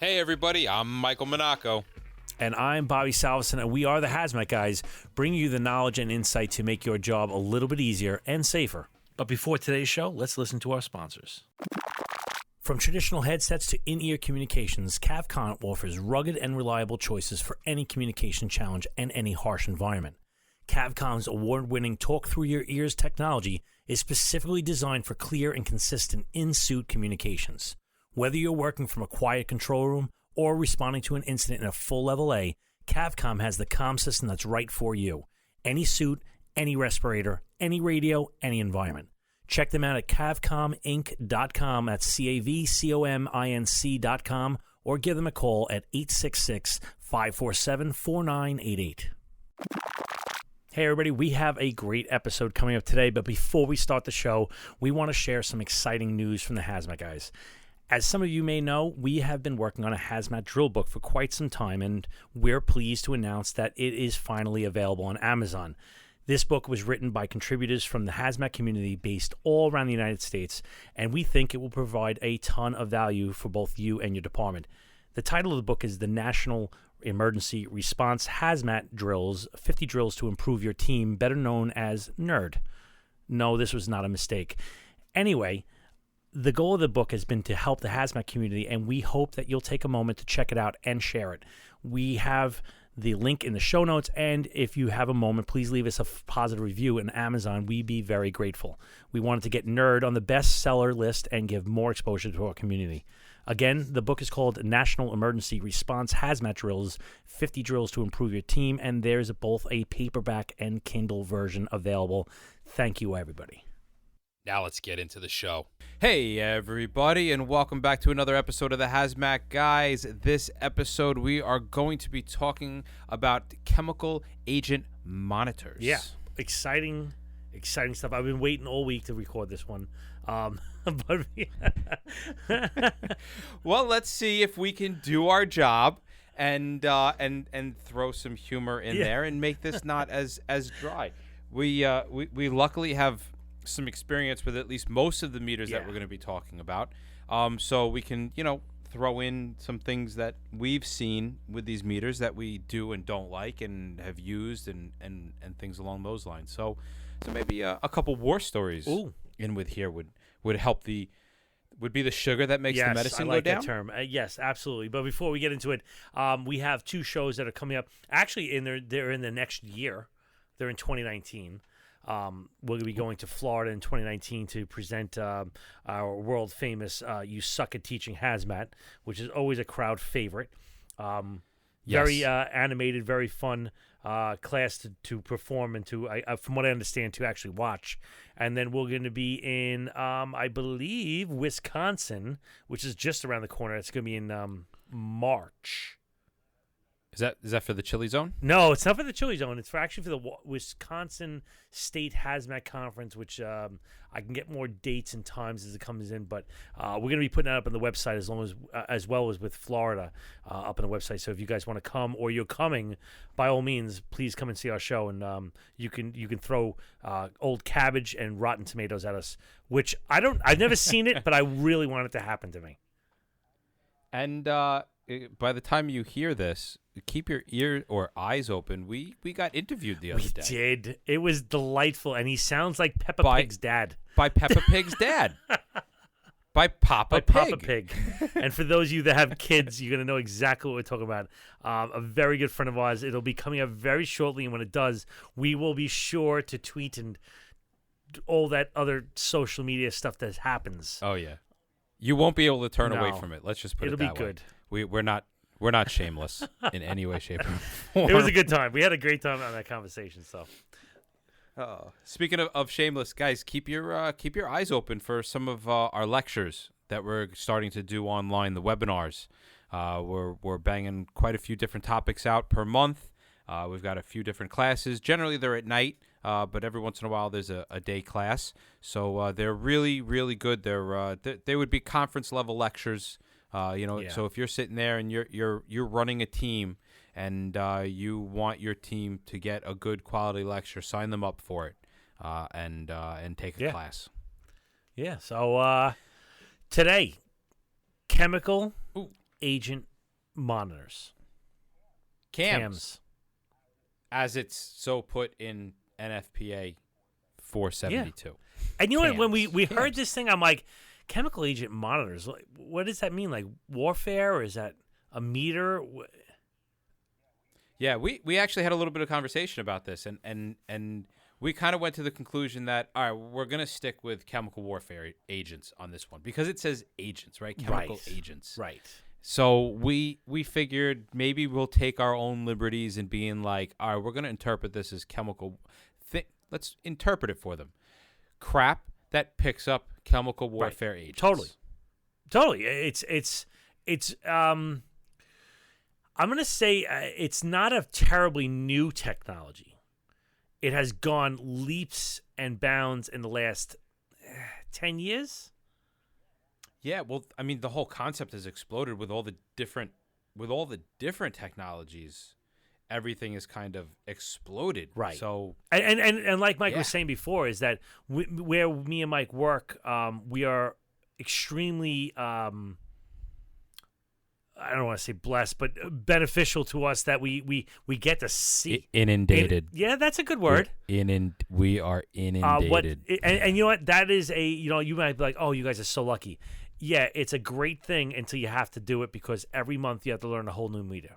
Hey everybody, I'm Michael Monaco. And I'm Bobby Salveson, and we are the Hazmat Guys, bringing you the knowledge and insight to make your job a little bit easier and safer. But before today's show, let's listen to our sponsors. From traditional headsets to in-ear communications, Cavcon offers rugged and reliable choices for any communication challenge and any harsh environment. Cavcon's award-winning Talk Through Your Ears technology is specifically designed for clear and consistent in-suit communications. Whether you're working from a quiet control room or responding to an incident in a full level A, Cavcom has the comm system that's right for you. Any suit, any respirator, any radio, any environment. Check them out at cavcominc.com, that's CAVCOMINC.com, or give them a call at 866-547-4988. Hey everybody, we have a great episode coming up today, but before we start the show, we want to share some exciting news from the Hazmat Guys. As some of you may know, we have been working on a hazmat drill book for quite some time, and we're pleased to announce that it is finally available on Amazon. This book was written by contributors from the hazmat community based all around the United States, and we think it will provide a ton of value for both you and your department. The title of the book is The National Emergency Response Hazmat Drills, 50 Drills to Improve Your Team, better known as NERD. No, this was not a mistake. Anyway, the goal of the book has been to help the hazmat community, and we hope that you'll take a moment to check it out and share it. We have the link in the show notes, and if you have a moment, please leave us a positive review in Amazon. We'd be very grateful. We wanted to get NERD on the bestseller list and give more exposure to our community. Again, the book is called National Emergency Response Hazmat Drills, 50 Drills to Improve Your Team, and there's both a paperback and Kindle version available. Thank you, everybody. Now let's get into the show. Hey everybody, and welcome back to another episode of the Hazmat Guys. This episode we are going to be talking about chemical agent monitors. Yeah, exciting stuff. I've been waiting all week to record this one. But well, let's see if we can do our job and throw some humor in there and make this not as dry. We luckily have some experience with at least most of the meters that we're going to be talking about, so we can throw in some things that we've seen with these meters that we do and don't like and have used and things along those lines. So maybe a couple war stories in with here would help would be the sugar that makes the medicine go down. That term. Yes, absolutely. But before we get into it, we have two shows that are coming up. Actually, they're in the next year. They're in 2019. We'll be going to Florida in 2019 to present our world famous You Suck at Teaching Hazmat, which is always a crowd favorite. Very animated, very fun class to perform and to, from what I understand, to actually watch. And then we're going to be in, I believe, Wisconsin, which is just around the corner. It's going to be in March. Is that for the chili zone? No, it's not for the chili zone. It's for the Wisconsin State Hazmat Conference, which I can get more dates and times as it comes in. But we're going to be putting that up on the website as well as with Florida up on the website. So if you guys want to come or you're coming, by all means, please come and see our show. And you can throw old cabbage and rotten tomatoes at us, which I've never seen it, but I really want it to happen to me. And by the time you hear this, keep your ear or eyes open. We got interviewed the other day. We did. It was delightful, and he sounds like Peppa Pig's dad. By Peppa Pig's dad. By Papa Pig. And for those of you that have kids, you're going to know exactly what we're talking about. A very good friend of ours. It'll be coming up very shortly, and when it does, we will be sure to tweet and all that other social media stuff that happens. Oh, yeah. You won't be able to turn away from it. Let's just put it that way. It'll be good. We're not shameless in any way, shape, or form. It was a good time. We had a great time on that conversation. So, speaking of shameless, guys, keep your eyes open for some of our lectures that we're starting to do online. The webinars. We're banging quite a few different topics out per month. We've got a few different classes. Generally, they're at night, but every once in a while there's a day class. So they're really, really good. They would be conference level lectures. So if you're sitting there and you're running a team and you want your team to get a good quality lecture, sign them up for it and take a class. Yeah. So today, chemical agent monitors. Cams. As it's so put in NFPA 472. And you know what? When we Cams. heard this thing, I'm like, chemical agent monitors. What does that mean? Like warfare, or is that a meter? Yeah, we actually had a little bit of conversation about this, and we kind of went to the conclusion that, all right, we're going to stick with chemical warfare agents on this one because it says agents, right? Chemical agents. Right. So we figured maybe we'll take our own liberties and being like, all right, we're going to interpret this as chemical. Let's interpret it for them. Crap that picks up chemical warfare agents. Totally. It's I'm going to say it's not a terribly new technology. It has gone leaps and bounds in the last 10 years. Yeah, well, I mean, the whole concept has exploded with all the different technologies. Everything is kind of exploded. Right. So and like Mike was saying before, is that where me and Mike work, we are extremely I don't want to say blessed, but beneficial to us that we get to see inundated. Yeah, that's a good word. We are inundated. And you know what? That is you might be like, oh, you guys are so lucky. Yeah, it's a great thing until you have to do it because every month you have to learn a whole new meter.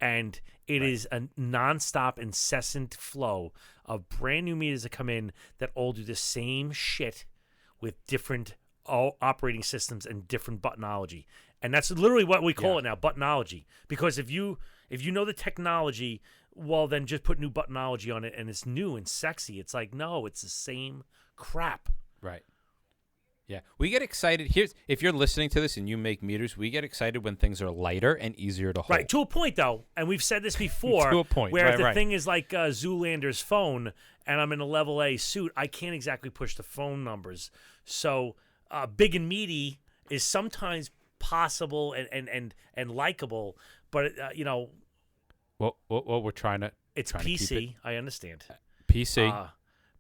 And it is a nonstop, incessant flow of brand new meters that come in that all do the same shit with different operating systems and different buttonology. And that's literally what we call it now, buttonology. Because if you know the technology, well, then just put new buttonology on it, and it's new and sexy. It's like, no, it's the same crap. Right. Yeah, we get excited. If you're listening to this and you make meters, we get excited when things are lighter and easier to hold. Right, to a point, though, and we've said this before. To a point, where right, the thing is like Zoolander's phone, and I'm in a level A suit, I can't exactly push the phone numbers. So big and meaty is sometimes possible and likable, but Well, we're trying to. It's trying PC. To keep it. I understand. PC.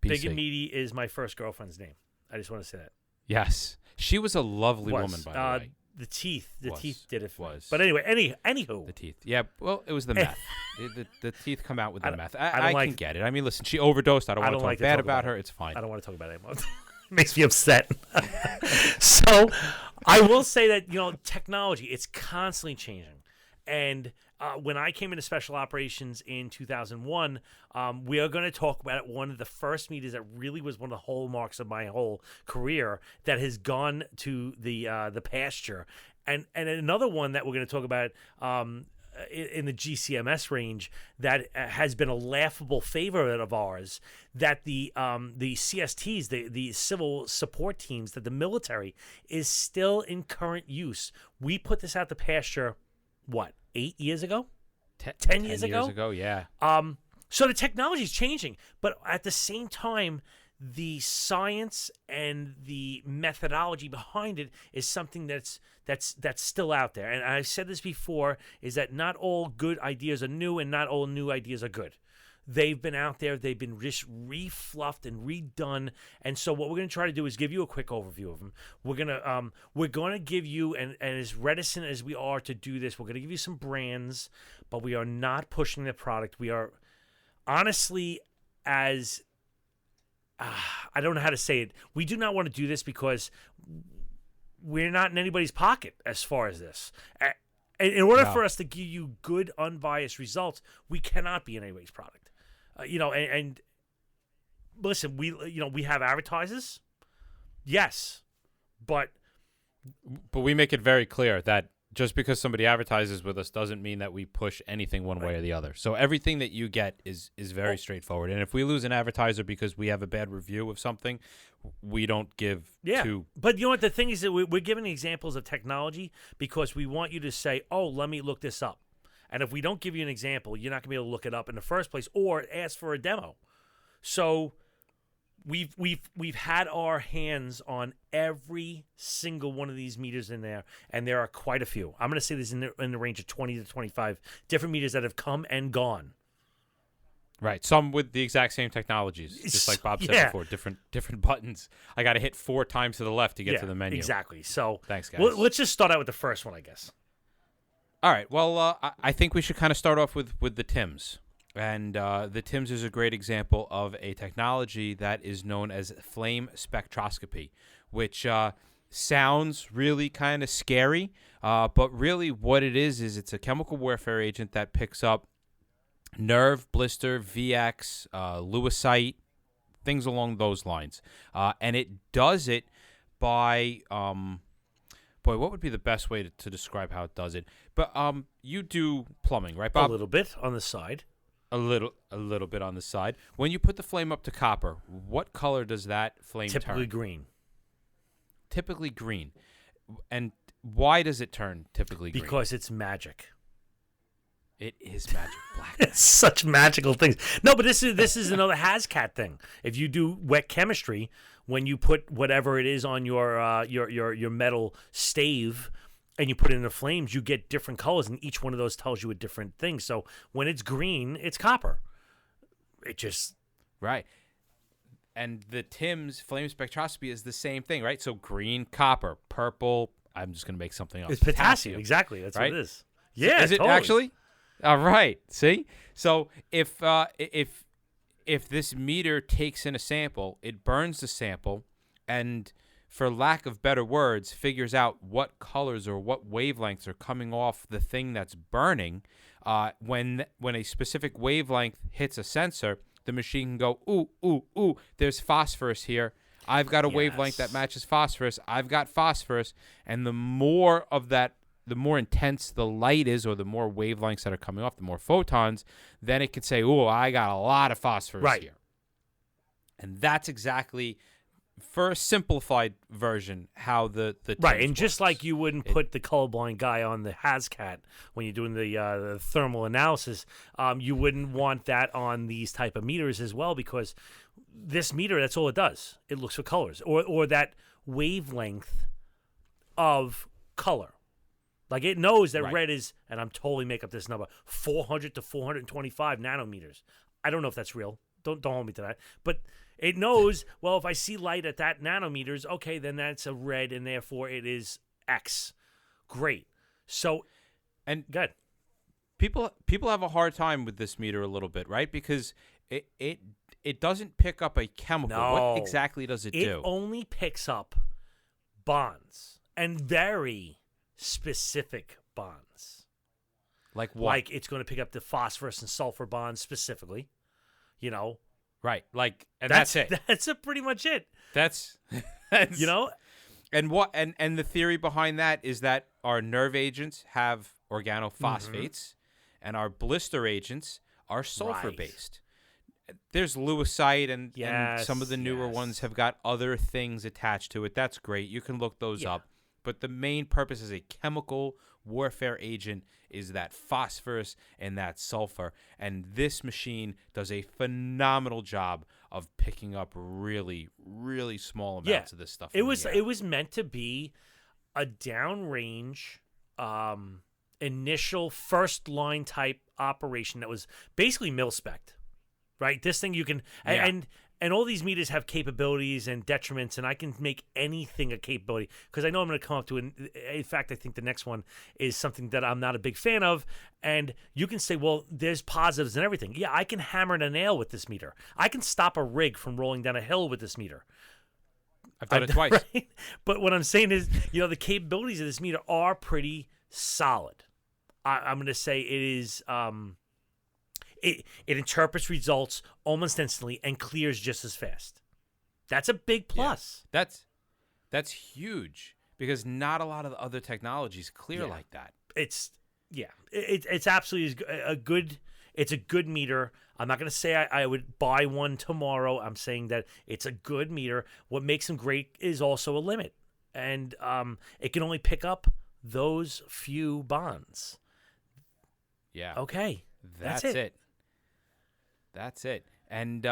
Big and meaty is my first girlfriend's name. I just want to say that. Yes, she was a lovely woman, by the way. The teeth did it for me. Was. But anyway, anywho. The teeth. Yeah, well, it was the meth. the teeth come out with the meth. I can get it. I mean, listen, she overdosed. I don't want to talk bad about her. It's fine. I don't want to talk about it anymore. It makes me upset. So I will say that, technology, it's constantly changing. And when I came into special operations in 2001, we are going to talk about one of the first meters that really was one of the hallmarks of my whole career that has gone to the pasture. And another one that we're going to talk about in the GCMS range that has been a laughable favorite of ours, that the CSTs, the civil support teams, that the military is still in current use. We put this out to pasture, 8 years ago? 10 years ago? 10 years ago, yeah. So the technology is changing, but at the same time, the science and the methodology behind it is something that's still out there. And I've said this before, is that not all good ideas are new and not all new ideas are good. They've been out there. They've been just refluffed and redone. And so what we're going to try to do is give you a quick overview of them. We're going to give you, and as reticent as we are to do this, we're going to give you some brands, but we are not pushing the product. We are honestly, as I don't know how to say it. We do not want to do this because we're not in anybody's pocket as far as this. In order for us to give you good, unbiased results, we cannot be in anybody's product. And listen, we have advertisers, yes, but we make it very clear that just because somebody advertises with us doesn't mean that we push anything one way or the other. So everything that you get is very straightforward. And if we lose an advertiser because we have a bad review of something, we don't give to. But you know what? The thing is that we're giving examples of technology because we want you to say, oh, let me look this up. And if we don't give you an example, you're not going to be able to look it up in the first place or ask for a demo. So we've had our hands on every single one of these meters in there, and there are quite a few. I'm going to say there's in the range of 20 to 25 different meters that have come and gone. Right, some with the exact same technologies, just like Bob said before, different buttons. I got to hit 4 times to the left to get to the menu. Exactly. So thanks, guys. Let's just start out with the first one, I guess. All right. Well, I think we should kind of start off with the THMs. And the THMs is a great example of a technology that is known as flame spectroscopy, which sounds really kind of scary. But really what it is it's a chemical warfare agent that picks up nerve, blister, VX, lewisite, things along those lines. And it does it by... boy, what would be the best way to describe how it does it? But you do plumbing, right, Bob? A little bit on the side. A little bit on the side. When you put the flame up to copper, what color does that flame turn? Typically green. Typically green. And why does it turn typically green? Because it's magic. It is magic black. It's such magical things. No, but this is another HazCat thing. If you do wet chemistry, when you put whatever it is on your metal stave and you put it in the flames, you get different colors, and each one of those tells you a different thing. So when it's green, it's copper. It just... Right. And the THM's flame spectroscopy is the same thing, right? So green, copper, purple. I'm just going to make something up. It's potassium. Exactly. That's right? what it is. Yeah, is it totally. Actually? All right. See? So if this meter takes in a sample, it burns the sample, and for lack of better words, figures out what colors or what wavelengths are coming off the thing that's burning. When a specific wavelength hits a sensor, the machine can go, ooh, ooh, ooh, there's phosphorus here. I've got a wavelength that matches phosphorus. I've got phosphorus. And the more intense the light is, or the more wavelengths that are coming off, the more photons, then it can say, oh, I got a lot of phosphorus here. And that's exactly, for a simplified version, how the right. And works. just like you wouldn't put the colorblind guy on the HazCat when you're doing the thermal analysis, you wouldn't want that on these type of meters as well, because this meter, that's all it does. It looks for colors or that wavelength of color. Like, it knows that red is, and I'm totally making up this number, 400 to 425 nanometers. I don't know if that's real. Don't hold me to that. But it knows, well, if I see light at that nanometers, okay, then that's a red, and therefore it is X. Great. So, and good. People have a hard time with this meter a little bit, right? Because it doesn't pick up a chemical. No. What exactly does it do? It only picks up bonds, and very specific bonds. Like what? Like, it's going to pick up the phosphorus and sulfur bonds specifically, you know. Right. Like, and that's it. That's pretty much it. That's you know. And what and the theory behind that is that our nerve agents have organophosphates, and our blister agents are sulfur based. There's lewisite and some of the newer ones have got other things attached to it. That's great. You can look those up. But the main purpose as a chemical warfare agent is that phosphorus and that sulfur. And this machine does a phenomenal job of picking up really, really small amounts of this stuff. It was meant to be a downrange, initial first line type operation that was basically mil-spec, right? This thing you can and all these meters have capabilities and detriments, and I can make anything a capability because I know I'm going to come up to it. In fact, I think the next one is something that I'm not a big fan of, and you can say, well, there's positives and everything. Yeah, I can hammer a nail with this meter. I can stop a rig from rolling down a hill with this meter. I've done it twice. Right? But what I'm saying is, the capabilities of this meter are pretty solid. I'm going to say it is... It interprets results almost instantly and clears just as fast. That's a big plus. Yeah. That's huge because not a lot of the other technologies clear like that. It's absolutely a good. It's a good meter. I'm not going to say I would buy one tomorrow. I'm saying that it's a good meter. What makes them great is also a limit, and it can only pick up those few bonds. Yeah. Okay. That's it. That's it. And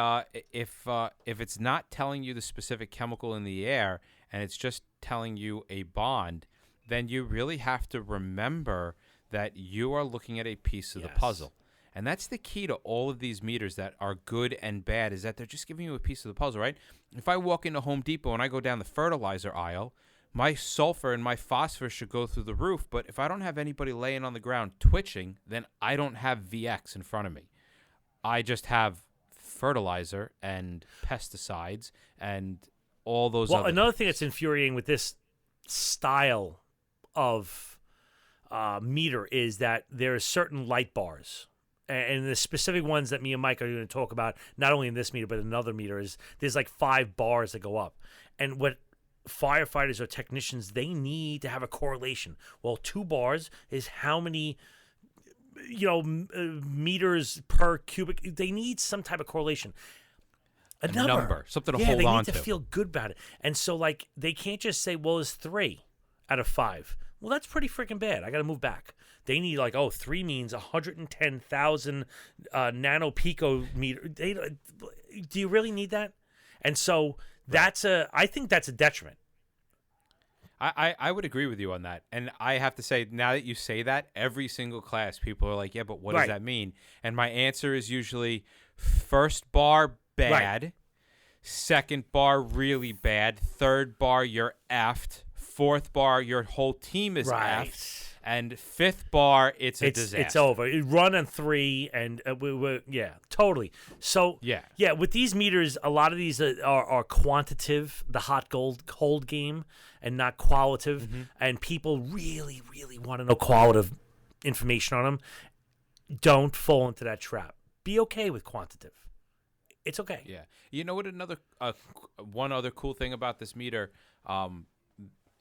if it's not telling you the specific chemical in the air and it's just telling you a bond, then you really have to remember that you are looking at a piece of the puzzle. And that's the key to all of these meters that are good and bad, is that they're just giving you a piece of the puzzle, right? If I walk into Home Depot and I go down the fertilizer aisle, my sulfur and my phosphorus should go through the roof. But if I don't have anybody laying on the ground twitching, then I don't have VX in front of me. I just have fertilizer and pesticides and all those Well, other another things. thing that's infuriating with this style of meter is that there are certain light bars. And the specific ones that me and Mike are going to talk about, not only in this meter, but another meter, is there's like 5 bars that go up. And what firefighters or technicians, they need to have a correlation. Well, 2 bars is how many, meters per cubic. They need some type of correlation. A number, something to yeah, hold they on need to feel good about it. And so, like, they can't just say, well, it's 3 out of 5. Well, that's pretty freaking bad. I got to move back. They need 3 means 110,000 nanopicometer. Do you really need that? And so I think that's a detriment. I would agree with you on that. And I have to say, now that you say that, every single class, people are like, yeah, but what does that mean? And my answer is usually first bar, bad. Second bar, really bad. Third bar, you're effed. Fourth bar, your whole team is effed. And fifth bar, it's a disaster. It's over. It run on 3, and totally. So with these meters, a lot of these are quantitative, the hot cold game, and not qualitative. Mm-hmm. And people really, really want to know qualitative information on them. Don't fall into that trap. Be okay with quantitative. It's okay. Yeah. You know what? One other cool thing about this meter.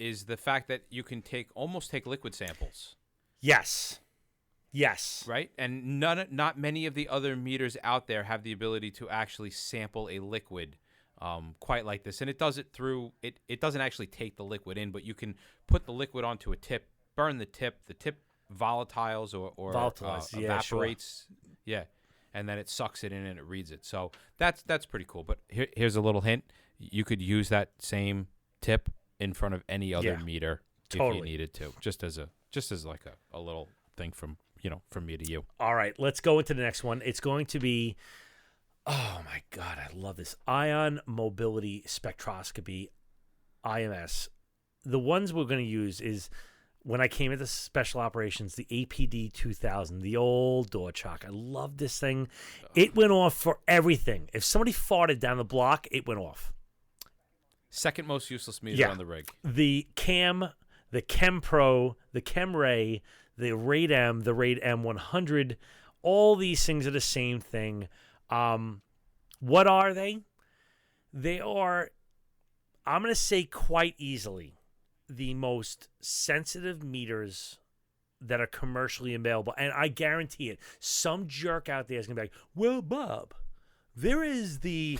Is the fact that you can almost take liquid samples. Yes. Right? And not many of the other meters out there have the ability to actually sample a liquid quite like this. And it does it through, it doesn't actually take the liquid in, but you can put the liquid onto a tip, burn the tip volatiles or evaporates. Sure. Yeah. And then it sucks it in and it reads it. So that's pretty cool. But here's a little hint. You could use that same tip in front of any other meter if you needed to, just as like a little thing from me to you. All right, let's go into the next one. It's going to be, oh my God, I love this ion mobility spectroscopy, IMS. The ones we're going to use is when I came into special operations, the APD 2000, the old door chock. I love this thing. It went off for everything. If somebody farted down the block, it went off. Second most useless meter on the rig. The Chem, the Chem Pro, the Chem Ray, the Raid M, the Raid M100, all these things are the same thing. What are they? They are, I'm going to say quite easily, the most sensitive meters that are commercially available. And I guarantee it, some jerk out there is going to be like, well, Bob, there is the,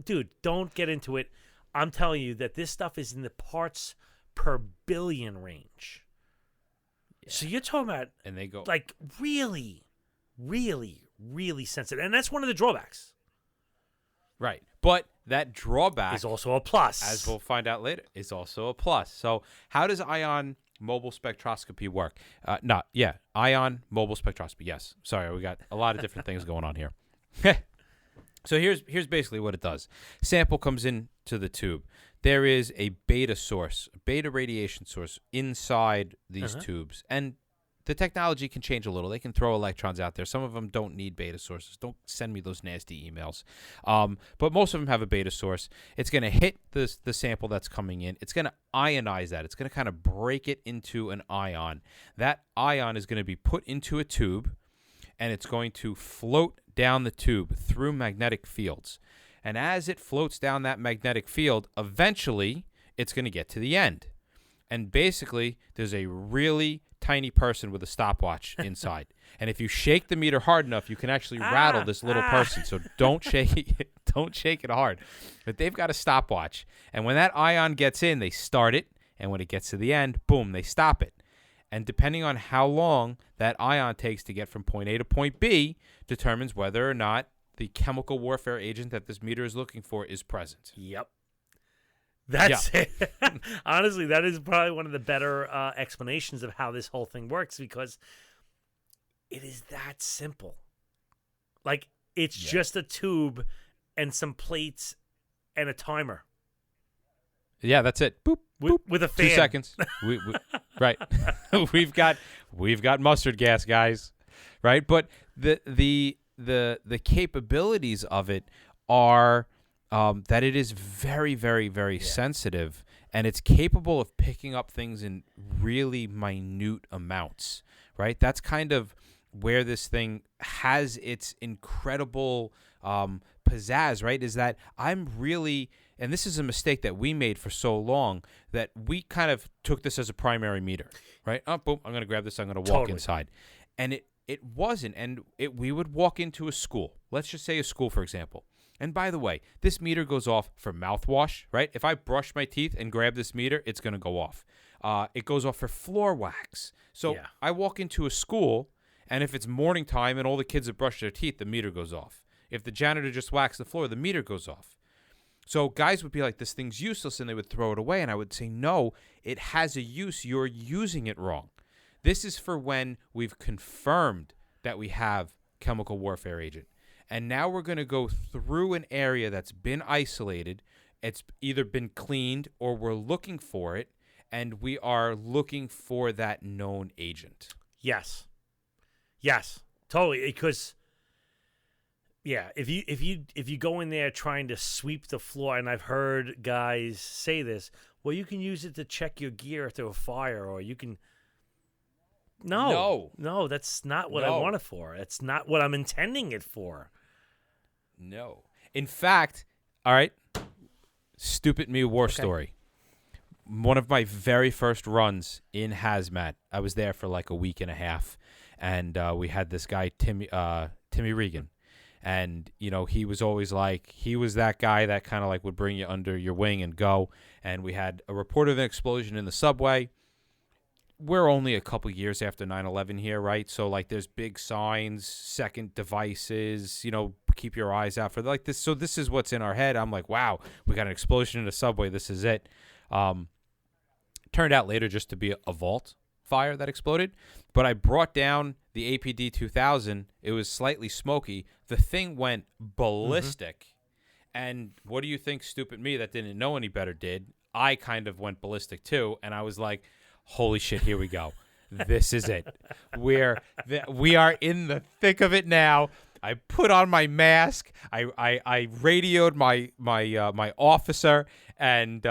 dude, don't get into it. I'm telling you that this stuff is in the parts per billion range. Yeah. So you're talking about, and they go like really, really, really sensitive. And that's one of the drawbacks. Right. But that drawback is also a plus. As we'll find out later, is also a plus. So how does ion mobile spectroscopy work? Ion mobile spectroscopy. Yes. Sorry, we got a lot of different things going on here. So here's basically what it does. Sample comes into the tube. There is a beta source, beta radiation source inside these tubes. And the technology can change a little. They can throw electrons out there. Some of them don't need beta sources. Don't send me those nasty emails. But most of them have a beta source. It's going to hit the sample that's coming in. It's going to ionize that. It's going to kind of break it into an ion. That ion is going to be put into a tube, and it's going to float down the tube through magnetic fields. And as it floats down that magnetic field, eventually it's going to get to the end. And basically, there's a really tiny person with a stopwatch inside. And if you shake the meter hard enough, you can actually rattle this little person. So don't shake it. Don't shake it hard. But they've got a stopwatch. And when that ion gets in, they start it. And when it gets to the end, boom, they stop it. And depending on how long that ion takes to get from point A to point B determines whether or not the chemical warfare agent that this meter is looking for is present. Yep. That's it. Honestly, that is probably one of the better explanations of how this whole thing works, because it is that simple. Like, it's just a tube and some plates and a timer. Yeah, that's it. Boop, boop. With a fan. 2 seconds. Right. we've got mustard gas, guys. Right? But the capabilities of it are that it is very, very, very sensitive, and it's capable of picking up things in really minute amounts. Right? That's kind of where this thing has its incredible pizzazz, right? Is that I'm really, and this is a mistake that we made for so long, that we kind of took this as a primary meter, right? Oh, boom, I'm going to grab this, I'm going to walk inside. And it wasn't, and we would walk into a school. Let's just say a school, for example. And by the way, this meter goes off for mouthwash, right? If I brush my teeth and grab this meter, it's going to go off. It goes off for floor wax. So I walk into a school, and if it's morning time and all the kids have brushed their teeth, the meter goes off. If the janitor just waxed the floor, the meter goes off. So guys would be like, this thing's useless, and they would throw it away. And I would say, no, it has a use. You're using it wrong. This is for when we've confirmed that we have chemical warfare agent. And now we're going to go through an area that's been isolated. It's either been cleaned or we're looking for it, and we are looking for that known agent. Yes, totally. Because if you go in there trying to sweep the floor, and I've heard guys say this, well, you can use it to check your gear if there's a fire, or you can. No, that's not what I want it for. It's not what I'm intending it for. No. In fact, all right, stupid me war story. One of my very first runs in hazmat, I was there for like a week and a half, and we had this guy, Timmy Regan. And, he was always like, he was that guy that kind of like would bring you under your wing and go. And we had a report of an explosion in the subway. We're only a couple years after 9/11 here, right? So, like, there's big signs, second devices, keep your eyes out for like this. So this is what's in our head. I'm like, wow, we got an explosion in the subway. This is it. Turned out later just to be a vault fire that exploded. But I brought down the APD 2000. It was slightly smoky. The thing went ballistic. And what do you think stupid me that didn't know any better did? I kind of went ballistic too. And I was like, holy shit, here we go. This is it. We are in the thick of it now. I put on my mask. I radioed my officer, and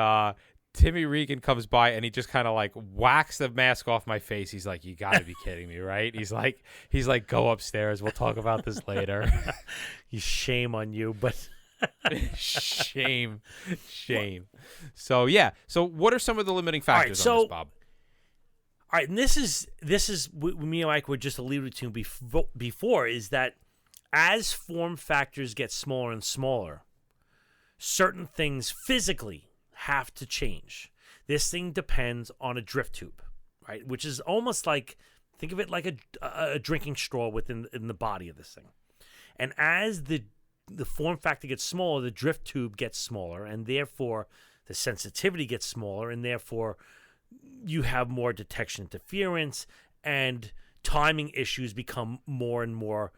Timmy Regan comes by, and he just kind of like whacks the mask off my face. He's like, "You got to be kidding me, right?" He's like, "Go upstairs. We'll talk about this later." Shame on you, but shame. So yeah. So what are some of the limiting factors on this, Bob? All right, and this is what me and Mike were just alluding to before, is that as form factors get smaller and smaller, certain things physically have to change. This thing depends on a drift tube, right? Which is almost like, think of it like a drinking straw in the body of this thing. And as the form factor gets smaller, the drift tube gets smaller, and therefore the sensitivity gets smaller, and therefore you have more detection interference, and timing issues become more and more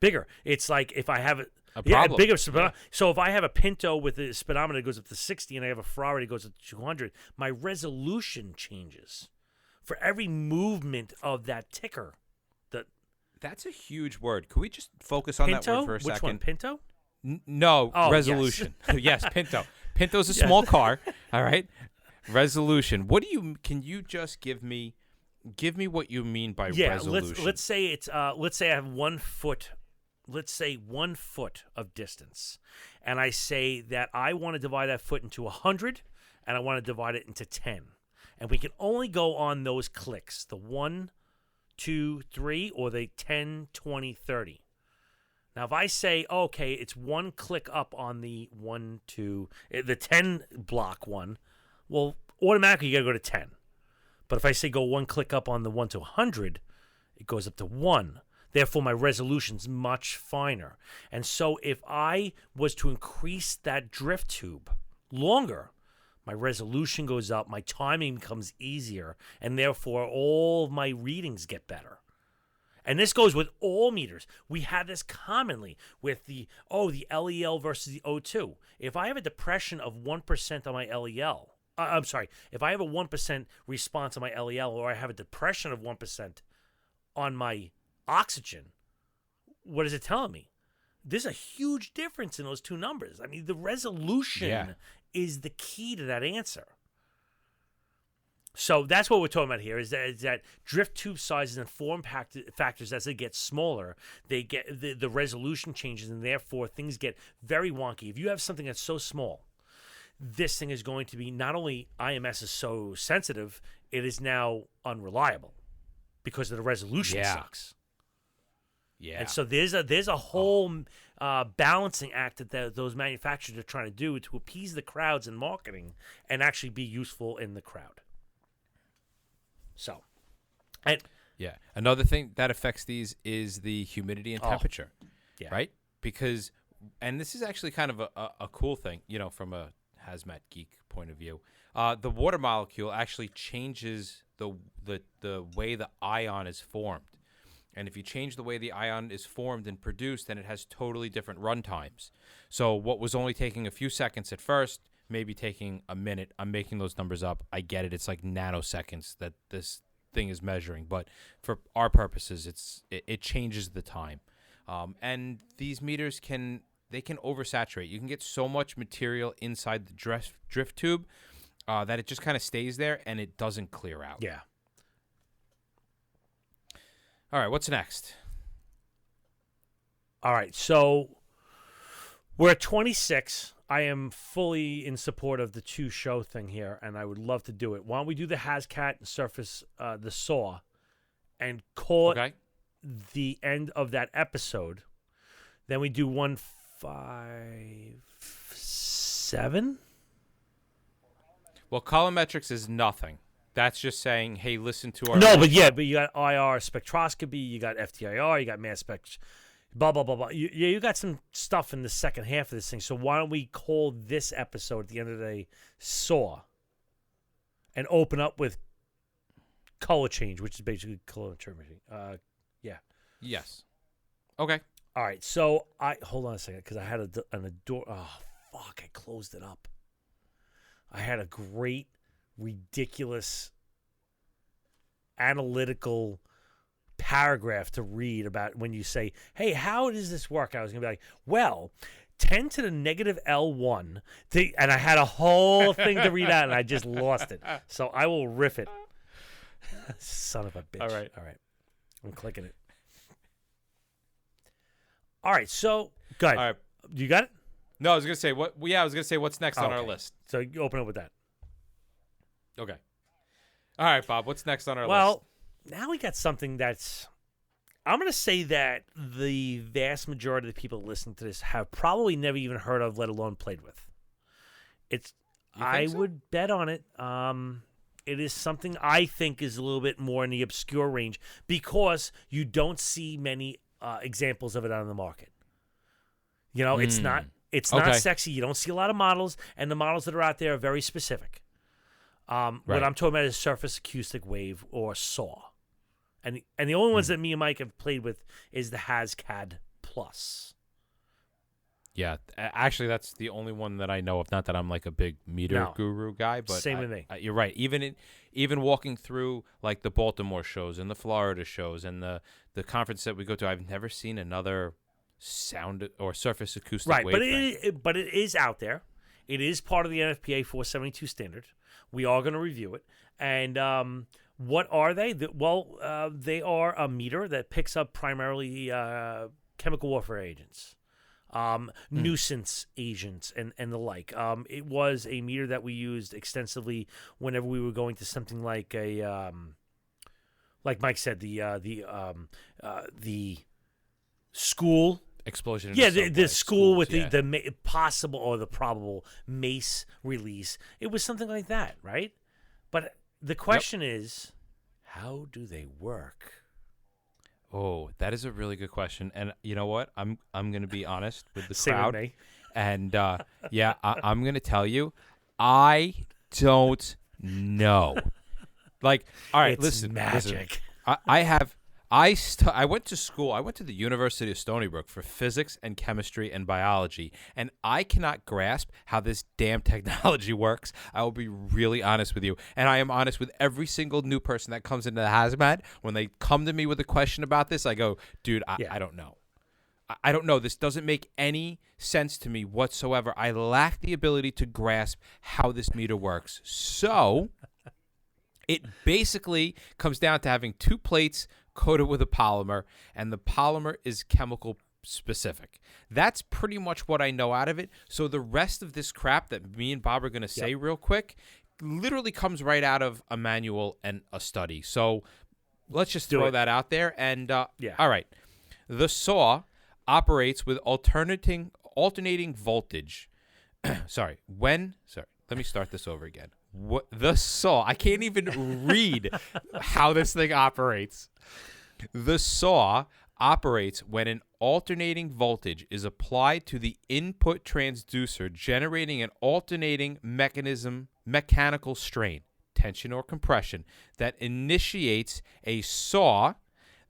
bigger. It's like if I have a problem. Bigger. So if I have a Pinto with a speedometer that goes up to 60 and I have a Ferrari that goes up to 200, my resolution changes for every movement of that ticker. That's a huge word. Can we just focus on Pinto? that word for a second? Which one, Pinto? No, resolution. Yes, Pinto. Pinto's a small car. All right. Resolution. Can you just give me what you mean by resolution? Let's say it's let's say I have 1 foot. Let's say 1 foot of distance, and I say that I want to divide that foot into 100, and I want to divide it into 10, and we can only go on those clicks: the 1, 2, 3, or the 10, 20, 30. Now, if I say, okay, it's 1 click up on the 1, 2, the 10 block one, well, automatically you got to go to 10. But if I say go 1 click up on the 1 to 100, it goes up to 1. Therefore, my resolution's much finer. And so if I was to increase that drift tube longer, my resolution goes up, my timing becomes easier, and therefore all of my readings get better. And this goes with all meters. We have this commonly with the LEL versus the O2. If I have a depression of 1% on my LEL, I'm sorry, if I have a 1% response on my LEL, or I have a depression of 1% on my oxygen, what is it telling me? There's a huge difference in those two numbers. I mean, the resolution is the key to that answer. So that's what we're talking about here, is that drift tube sizes and form factors, as they get smaller, they get the resolution changes, and therefore things get very wonky. If you have something that's so small, this thing is going to be, not only IMS is so sensitive, it is now unreliable because of the resolution sucks. Yeah. And so there's a whole balancing act that those manufacturers are trying to do to appease the crowds in marketing and actually be useful in the crowd. So, another thing that affects these is the humidity and temperature, right? Because, and this is actually kind of a cool thing, from a hazmat geek point of view. The water molecule actually changes the way the ion is formed. And if you change the way the ion is formed and produced, then it has totally different run times. So what was only taking a few seconds at first, maybe taking a minute. I'm making those numbers up. I get it. It's like nanoseconds that this thing is measuring. But for our purposes, it changes the time. And these meters can oversaturate. You can get so much material inside the drift tube that it just kind of stays there and it doesn't clear out. Yeah. All right, what's next? All right, so we're at 26. I am fully in support of the two-show thing here, and I would love to do it. Why don't we do the HazCat and Surface the Saw and call it the end of that episode? Then we do 157? Well, colorimetrics is nothing. That's just saying, hey, listen to our... No, but you got IR spectroscopy, you got FTIR, you got mass spec... Blah, blah, blah, blah. You got some stuff in the second half of this thing. So why don't we call this episode at the end of the day Saw and open up with color change, which is basically colorimetry. Yes. Okay. All right. So hold on a second, because I had an door. Oh, fuck. I closed it up. I had a great, ridiculous, analytical paragraph to read about when you say, hey, how does this work? I was going to be like, well, 10 to the negative L1. And I had a whole thing to read out, and I just lost it. So I will riff it. Son of a bitch. All right. I'm clicking it. All right. So, go ahead. All right. You got it? No, I was going to say, what's next on our list? So you open up with that. Okay. All right, Bob, what's next on our list? Well, now we got something that's, I'm going to say that the vast majority of the people listening to this have probably never even heard of, let alone played with. I would bet on it. It is something I think is a little bit more in the obscure range because you don't see many examples of it on the market. It's not sexy. You don't see a lot of models, and the models that are out there are very specific. What I'm talking about is Surface Acoustic Wave, or SAW. And the only ones that me and Mike have played with is the HazCad Plus. Yeah, actually, that's the only one that I know of. Not that I'm like a big meter guru guy, but same with me. You're right. Even walking through like the Baltimore shows and the Florida shows and the conference that we go to, I've never seen another sound or Surface Acoustic Wave. But it is out there. It is part of the NFPA 472 standard. We are going to review it. And what are they? They are a meter that picks up primarily chemical warfare agents, nuisance agents, and the like. It was a meter that we used extensively whenever we were going to something like like Mike said, the school. Explosion. The school with the possible or the probable mace release. It was something like that, right? But the question is, how do they work? Oh, that is a really good question. And you know what? I'm going to be honest with the Same crowd. with me. And I'm going to tell you, I don't know. Like, all right, it's listen. magic. I I went to school. I went to the University of Stony Brook for physics and chemistry and biology, and I cannot grasp how this damn technology works. I will be really honest with you, and I am honest with every single new person that comes into the hazmat. When they come to me with a question about this, I go, dude, I don't know. I don't know. This doesn't make any sense to me whatsoever. I lack the ability to grasp how this meter works. So it basically comes down to having two plates coated with a polymer, and the polymer is chemical specific. That's pretty much what I know out of it. So the rest of this crap that me and Bob are going to say real quick literally comes right out of a manual and a study. So let's just throw that out there. And all right. The saw operates with alternating voltage. Let me start this over again. The saw, I can't even read how this thing operates. The saw operates when an alternating voltage is applied to the input transducer, generating an alternating mechanical strain, tension or compression, that initiates a saw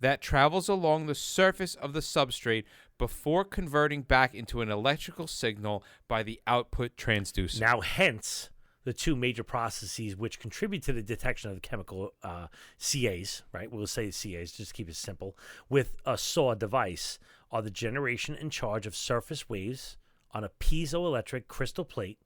that travels along the surface of the substrate before converting back into an electrical signal by the output transducer. Now, hence the two major processes which contribute to the detection of the chemical CAs, right? We'll say CAs, just to keep it simple, with a saw device are the generation and charge of surface waves on a piezoelectric crystal plate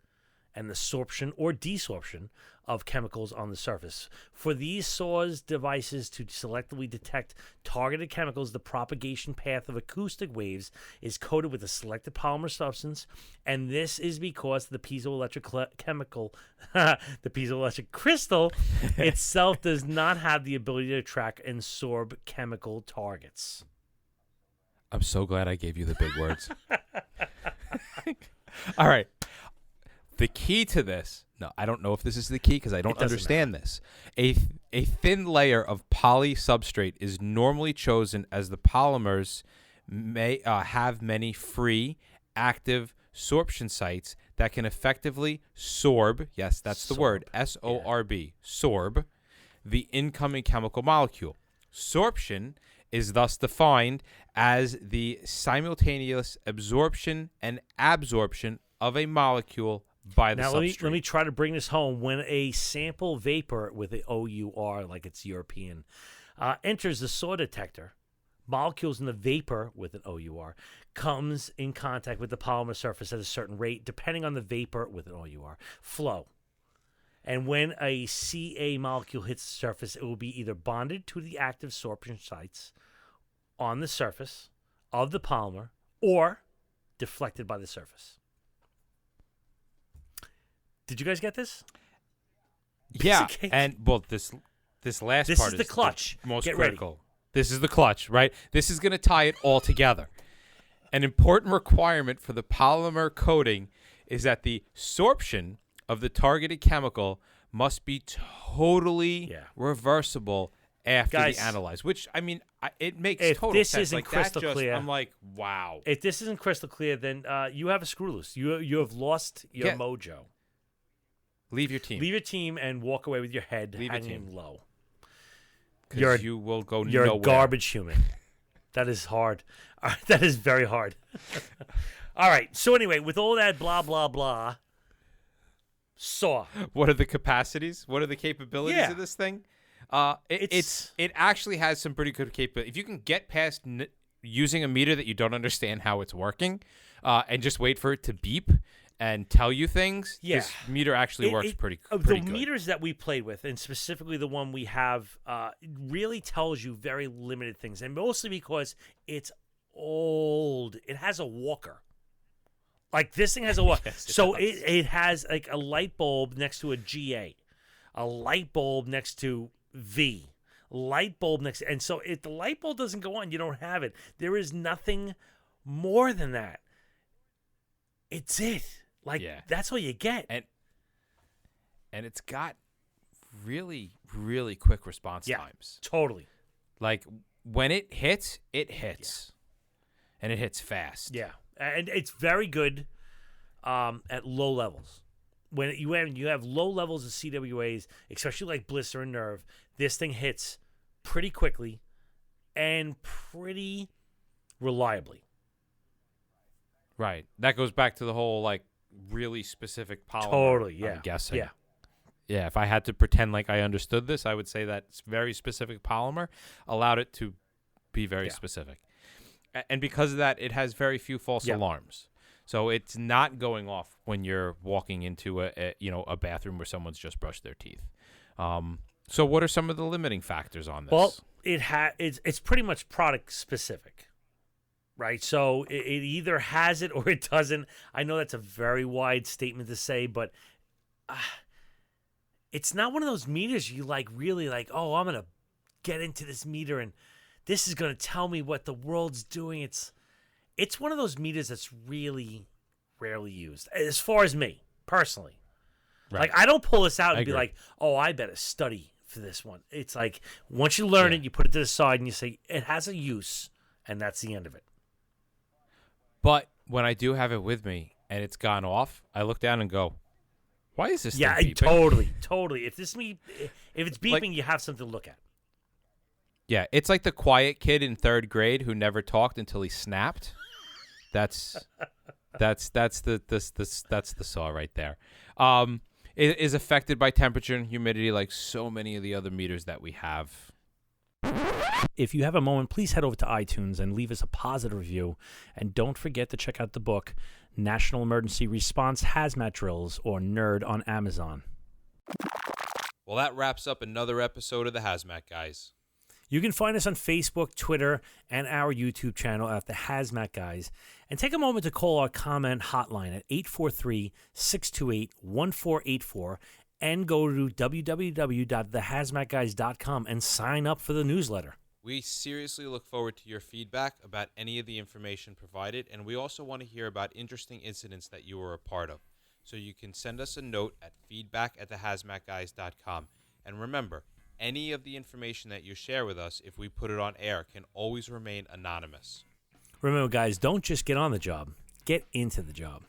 and the sorption or desorption of chemicals on the surface. For these saws devices to selectively detect targeted chemicals, the propagation path of acoustic waves is coated with a selected polymer substance, and this is because the piezoelectric the piezoelectric crystal itself does not have the ability to track and sorb chemical targets. I'm so glad I gave you the big words. All right. The key to this, no, I don't know if this is the key because I don't understand this. A thin layer of poly substrate is normally chosen as the polymers may have many free, active sorption sites that can effectively sorb, yes, that's the word, S-O-R-B, sorb, the incoming chemical molecule. Sorption is thus defined as the simultaneous absorption and absorption of a molecule by the substrate. Let me try to bring this home. When a sample vapor with the OUR, like it's European, enters the saw detector, molecules in the vapor with an OUR comes in contact with the polymer surface at a certain rate, depending on the vapor with an OUR flow. And when a CA molecule hits the surface, it will be either bonded to the active sorption sites on the surface of the polymer or deflected by the surface. Did you guys get this? Yeah, and well, this last part is the clutch. The most Get critical. ready. This is the clutch, right? This is going to tie it all together. An important requirement for the polymer coating is that the sorption of the targeted chemical must be totally reversible after the analyze. Which, I mean, it makes total sense. If this isn't crystal clear, I'm like, wow. If this isn't crystal clear, then you have a screw loose. You have lost your mojo. Leave your team. Leave your team and walk away with your head hanging low. You will go nowhere. You're a garbage human. That is hard. That is very hard. All right. So anyway, with all that blah, blah, blah, saw. What are the capacities? What are the capabilities of this thing? It actually has some pretty good capability. If you can get past using a meter that you don't understand how it's working and just wait for it to beep and tell you things, this meter actually works pretty good. The meters that we played with, and specifically the one we have, really tells you very limited things, and mostly because it's old. It has a walker. Like, this thing has a walker. Yes, so it has, like, a light bulb next to a GA, a light bulb next to V, light bulb next to... And so if the light bulb doesn't go on, you don't have it. There is nothing more than that. It's it. Like, that's all you get. And it's got really, really quick response times. Totally. Like, when it hits, it hits. And it hits fast. Yeah. And it's very good at low levels. When you have low levels of CWAs, especially like blister and nerve, this thing hits pretty quickly and pretty reliably. Right. That goes back to the whole like really specific polymer. Totally, yeah. I'm guessing. Yeah. Yeah, if I had to pretend like I understood this, I would say that very specific polymer allowed it to be very specific. And because of that, it has very few false alarms. So it's not going off when you're walking into a bathroom where someone's just brushed their teeth. So what are some of the limiting factors on this? Well, it's pretty much product specific. Right? So it either has it or it doesn't. I know that's a very wide statement to say, but it's not one of those meters you like really like, oh, I'm going to get into this meter and this is going to tell me what the world's doing. It's one of those meters that's really rarely used, as far as me, personally. Right. Like, I don't pull this out and be like, oh, I better study for this one. It's like, once you learn it, you put it to the side and you say, it has a use, and that's the end of it. But when I do have it with me and it's gone off, I look down and go, why is this thing beeping? Totally. If it's beeping, like, you have something to look at. Yeah, it's like the quiet kid in 3rd grade who never talked until he snapped. That's the saw right there. It is affected by temperature and humidity like so many of the other meters that we have. If you have a moment, please head over to iTunes and leave us a positive review. And don't forget to check out the book, National Emergency Response Hazmat Drills, or NERD, on Amazon. Well, that wraps up another episode of the Hazmat Guys. You can find us on Facebook, Twitter, and our YouTube channel at the Hazmat Guys. And take a moment to call our comment hotline at 843-628-1484 and go to www.thehazmatguys.com and sign up for the newsletter. We seriously look forward to your feedback about any of the information provided, and we also want to hear about interesting incidents that you were a part of. So you can send us a note at feedback@thehazmatguys.com. And remember, any of the information that you share with us, if we put it on air, can always remain anonymous. Remember, guys, don't just get on the job. Get into the job.